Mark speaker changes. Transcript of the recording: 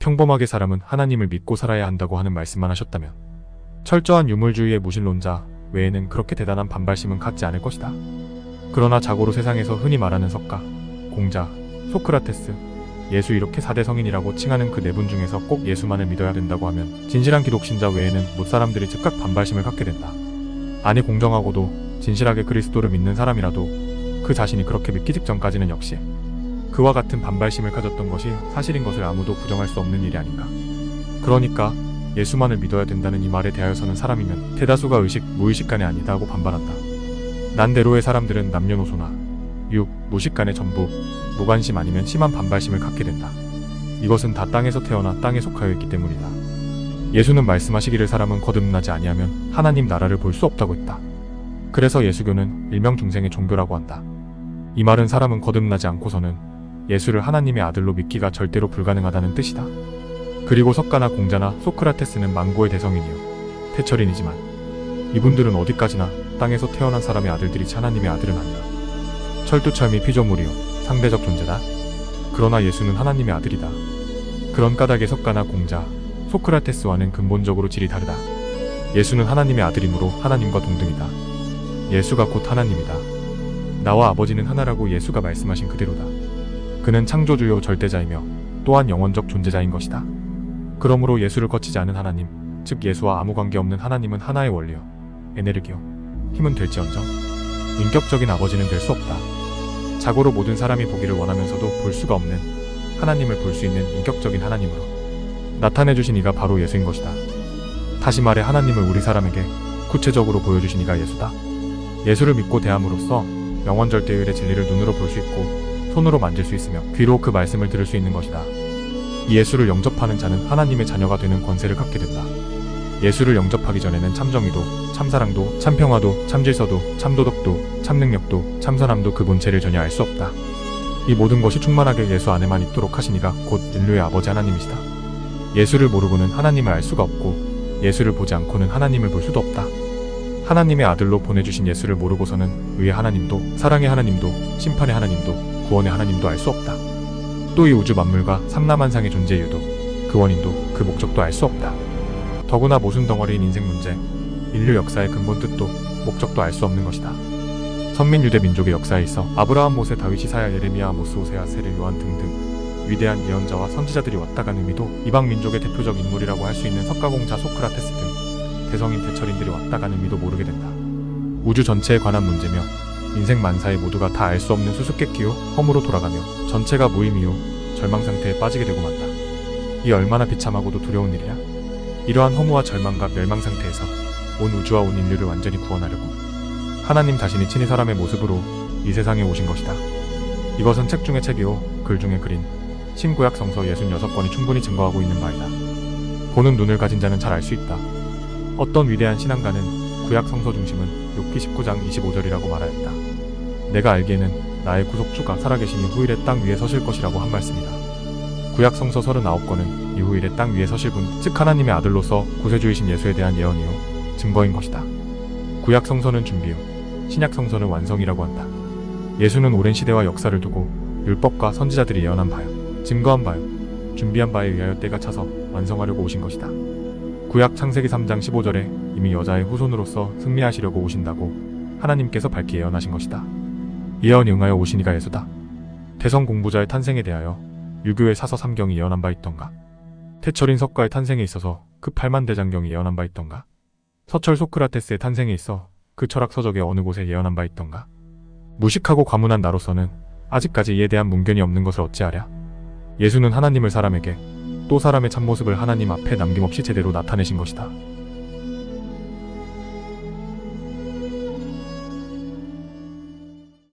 Speaker 1: 평범하게 사람은 하나님을 믿고 살아야 한다고 하는 말씀만 하셨다면 철저한 유물주의의 무신론자 외에는 그렇게 대단한 반발심은 갖지 않을 것이다. 그러나 자고로 세상에서 흔히 말하는 석가, 공자, 소크라테스, 예수 이렇게 4대 성인이라고 칭하는 그 4분 중에서 꼭 예수만을 믿어야 된다고 하면 진실한 기독신자 외에는 못 사람들이 즉각 반발심을 갖게 된다. 아니 공정하고도 진실하게 그리스도를 믿는 사람이라도 그 자신이 그렇게 믿기 직전까지는 역시 그와 같은 반발심을 가졌던 것이 사실인 것을 아무도 부정할 수 없는 일이 아닌가. 그러니까 예수만을 믿어야 된다는 이 말에 대하여서는 사람이면 대다수가 의식, 무의식 간에 아니다 하고 반발한다. 난대로의 사람들은 남녀노소나 육, 무식 간에 전부 무관심 아니면 심한 반발심을 갖게 된다. 이것은 다 땅에서 태어나 땅에 속하여 있기 때문이다. 예수는 말씀하시기를 사람은 거듭나지 아니하면 하나님 나라를 볼 수 없다고 했다. 그래서 예수교는 일명 중생의 종교라고 한다. 이 말은 사람은 거듭나지 않고서는 예수를 하나님의 아들로 믿기가 절대로 불가능하다는 뜻이다. 그리고 석가나 공자나 소크라테스는 만고의 대성인이요 태철인이지만 이분들은 어디까지나 땅에서 태어난 사람의 아들들이지 하나님의 아들은 아니라 철두철미 피조물이요 상대적 존재다. 그러나 예수는 하나님의 아들이다. 그런 까닭에 석가나 공자, 소크라테스와는 근본적으로 질이 다르다. 예수는 하나님의 아들이므로 하나님과 동등이다. 예수가 곧 하나님이다. 나와 아버지는 하나라고 예수가 말씀하신 그대로다. 그는 창조주요 절대자이며 또한 영원적 존재자인 것이다. 그러므로 예수를 거치지 않은 하나님, 즉 예수와 아무 관계없는 하나님은 하나의 원리요 에네르기요 힘은 될지언정 인격적인 아버지는 될 수 없다. 자고로 모든 사람이 보기를 원하면서도 볼 수가 없는 하나님을 볼 수 있는 인격적인 하나님으로 나타내주신 이가 바로 예수인 것이다. 다시 말해 하나님을 우리 사람에게 구체적으로 보여주신 이가 예수다. 예수를 믿고 대함으로써 영원절대율의 진리를 눈으로 볼 수 있고 손으로 만질 수 있으며 귀로 그 말씀을 들을 수 있는 것이다. 이 예수를 영접하는 자는 하나님의 자녀가 되는 권세를 갖게 된다. 예수를 영접하기 전에는 참정의도, 참사랑도, 참평화도, 참질서도, 참도덕도, 참능력도, 참선함도 그 본체를 전혀 알 수 없다. 이 모든 것이 충만하게 예수 안에만 있도록 하신 이가 곧 인류의 아버지 하나님이시다. 예수를 모르고는 하나님을 알 수가 없고 예수를 보지 않고는 하나님을 볼 수도 없다. 하나님의 아들로 보내주신 예수를 모르고서는 의의 하나님도, 사랑의 하나님도, 심판의 하나님도, 구원의 하나님도 알 수 없다. 또 이 우주 만물과 삼라만상의 존재 이유도, 그 원인도, 그 목적도 알 수 없다. 더구나 모순 덩어리인 인생 문제, 인류 역사의 근본 뜻도, 목적도 알 수 없는 것이다. 선민 유대 민족의 역사에 있어 아브라함, 모세, 다윗, 이사야, 예레미야, 아모스, 호세아, 세례, 요한 등등 위대한 예언자와 선지자들이 왔다 간 의미도 이방 민족의 대표적 인물이라고 할 수 있는 석가공자, 소크라테스 등 대성인 대철인들이 왔다 간 의미도 모르게 된다. 우주 전체에 관한 문제며 인생 만사에 모두가 다 알 수 없는 수수께끼요 허무로 돌아가며 전체가 무의미요 절망상태에 빠지게 되고 만다. 이 얼마나 비참하고도 두려운 일이야. 이러한 허무와 절망과 멸망상태에서 온 우주와 온 인류를 완전히 구원하려고 하나님 자신이 친히 사람의 모습으로 이 세상에 오신 것이다. 이것은 책 중의 책이요 글 중의 글인 신구약 성서 66권이 충분히 증거하고 있는 바이다. 보는 눈을 가진 자는 잘 알 수 있다. 어떤 위대한 신앙가는 구약 성서 중심은 욥기 19장 25절이라고 말하였다. 내가 알기에는 나의 구속주가 살아계시니 후일에 땅 위에 서실 것이라고 한 말씀이다. 구약 성서 39권은 이후 일에 땅 위에 서실 분, 즉 하나님의 아들로서 구세주이신 예수에 대한 예언이요 증거인 것이다. 구약 성서는 준비요 신약 성서는 완성이라고 한다. 예수는 오랜 시대와 역사를 두고 율법과 선지자들이 예언한 바요 증거한 바요 준비한 바에 의하여 때가 차서 완성하려고 오신 것이다. 구약 창세기 3장 15절에 이미 여자의 후손으로서 승리하시려고 오신다고 하나님께서 밝히 예언하신 것이다. 예언이 응하여 오신 이가 예수다. 대성 공부자의 탄생에 대하여 유교의 사서 3경이 예언한 바 있던가? 태철인 석가의 탄생에 있어서 그 8만 대장경이 예언한 바 있던가? 서철 소크라테스의 탄생에 있어 그 철학 서적의 어느 곳에 예언한 바 있던가? 무식하고 과문한 나로서는 아직까지 이에 대한 문견이 없는 것을 어찌하랴? 예수는 하나님을 사람에게 또 사람의 참모습을 하나님 앞에 남김없이 제대로 나타내신 것이다.